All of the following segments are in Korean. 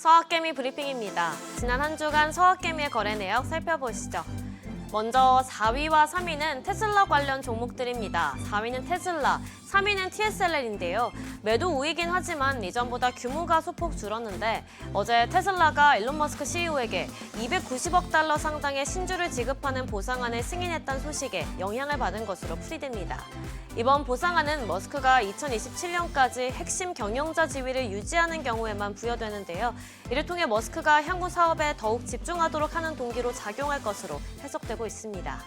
서학개미 브리핑입니다. 지난 한 주간 서학개미의 거래 내역 살펴보시죠. 먼저 4위와 3위는 테슬라 관련 종목들입니다. 4위는 테슬라, 3위는 TSL인데요. 매도 우위긴 하지만 이전보다 규모가 소폭 줄었는데 어제 테슬라가 일론 머스크 CEO에게 290억 달러 상당의 신주를 지급하는 보상안을 승인했다는 소식에 영향을 받은 것으로 풀이됩니다. 이번 보상안은 머스크가 2027년까지 핵심 경영자 지위를 유지하는 경우에만 부여되는데요. 이를 통해 머스크가 향후 사업에 더욱 집중하도록 하는 동기로 작용할 것으로 해석되고 있습니다.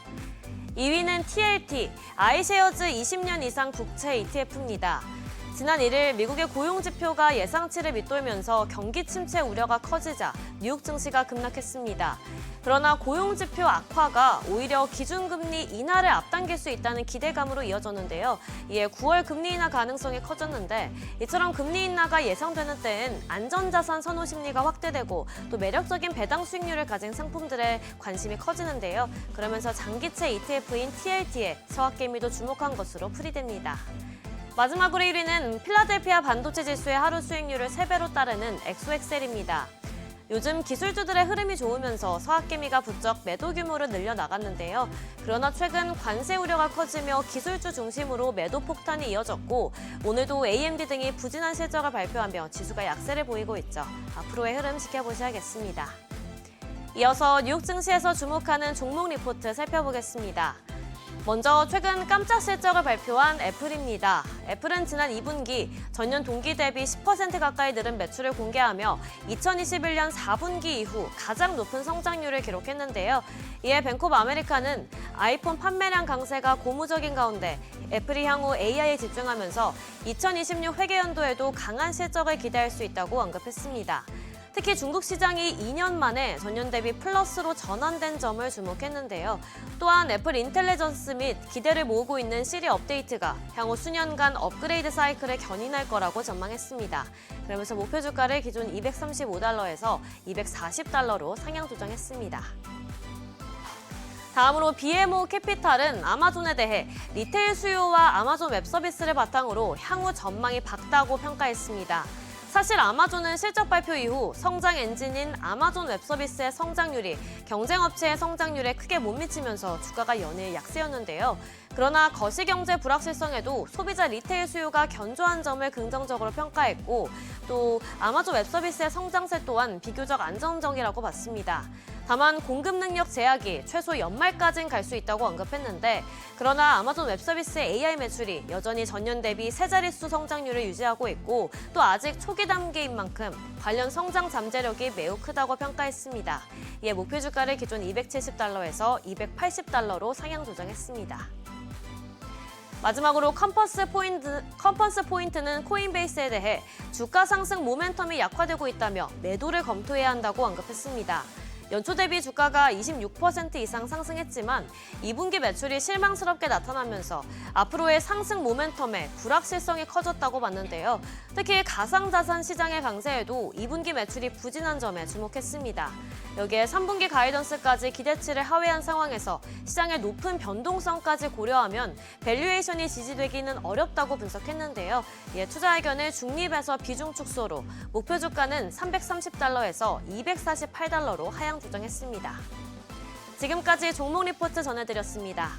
2위는 TLT, 아이쉐어즈 20년 이상 국채 ETF입니다. 지난 1일 미국의 고용지표가 예상치를 밑돌면서 경기 침체 우려가 커지자 뉴욕 증시가 급락했습니다. 그러나 고용지표 악화가 오히려 기준금리 인하를 앞당길 수 있다는 기대감으로 이어졌는데요. 이에 9월 금리 인하 가능성이 커졌는데 이처럼 금리 인하가 예상되는 때엔 안전자산 선호 심리가 확대되고 또 매력적인 배당 수익률을 가진 상품들에 관심이 커지는데요. 그러면서 장기채 ETF인 TLT에 서학개미도 주목한 것으로 풀이됩니다. 마지막으로 1위는 필라델피아 반도체 지수의 하루 수익률을 3배로 따르는 엑소엑셀입니다. 요즘 기술주들의 흐름이 좋으면서 서학개미가 부쩍 매도 규모를 늘려나갔는데요. 그러나 최근 관세 우려가 커지며 기술주 중심으로 매도 폭탄이 이어졌고 오늘도 AMD 등이 부진한 실적을 발표하며 지수가 약세를 보이고 있죠. 앞으로의 흐름 지켜보셔야겠습니다. 이어서 뉴욕 증시에서 주목하는 종목 리포트 살펴보겠습니다. 먼저 최근 깜짝 실적을 발표한 애플입니다. 애플은 지난 2분기 전년 동기 대비 10% 가까이 늘은 매출을 공개하며 2021년 4분기 이후 가장 높은 성장률을 기록했는데요. 이에 뱅크 오브 아메리카는 아이폰 판매량 강세가 고무적인 가운데 애플이 향후 AI에 집중하면서 2026 회계연도에도 강한 실적을 기대할 수 있다고 언급했습니다. 특히 중국 시장이 2년 만에 전년 대비 플러스로 전환된 점을 주목했는데요. 또한 애플 인텔리전스 및 기대를 모으고 있는 시리 업데이트가 향후 수년간 업그레이드 사이클을 견인할 거라고 전망했습니다. 그러면서 목표 주가를 기존 235달러에서 240달러로 상향 조정했습니다. 다음으로 BMO 캐피탈은 아마존에 대해 리테일 수요와 아마존 웹 서비스를 바탕으로 향후 전망이 밝다고 평가했습니다. 사실 아마존은 실적 발표 이후 성장 엔진인 아마존 웹서비스의 성장률이 경쟁업체의 성장률에 크게 못 미치면서 주가가 연일 약세였는데요. 그러나 거시경제 불확실성에도 소비자 리테일 수요가 견조한 점을 긍정적으로 평가했고 또 아마존 웹서비스의 성장세 또한 비교적 안정적이라고 봤습니다. 다만 공급 능력 제약이 최소 연말까지는 갈 수 있다고 언급했는데 그러나 아마존 웹서비스의 AI 매출이 여전히 전년 대비 세 자릿수 성장률을 유지하고 있고 또 아직 초기 단계인 만큼 관련 성장 잠재력이 매우 크다고 평가했습니다. 이에 목표 주가를 기존 270달러에서 280달러로 상향 조정했습니다. 마지막으로 컴퍼스 포인트는 코인베이스에 대해 주가 상승 모멘텀이 약화되고 있다며 매도를 검토해야 한다고 언급했습니다. 연초 대비 주가가 26% 이상 상승했지만 2분기 매출이 실망스럽게 나타나면서 앞으로의 상승 모멘텀에 불확실성이 커졌다고 봤는데요. 특히 가상자산 시장의 강세에도 2분기 매출이 부진한 점에 주목했습니다. 여기에 3분기 가이던스까지 기대치를 하회한 상황에서 시장의 높은 변동성까지 고려하면 밸류에이션이 지지되기는 어렵다고 분석했는데요. 이에 투자 의견을 중립에서 비중 축소로 목표 주가는 330달러에서 248달러로 하향 조정했습니다. 지금까지 종목 리포트 전해드렸습니다.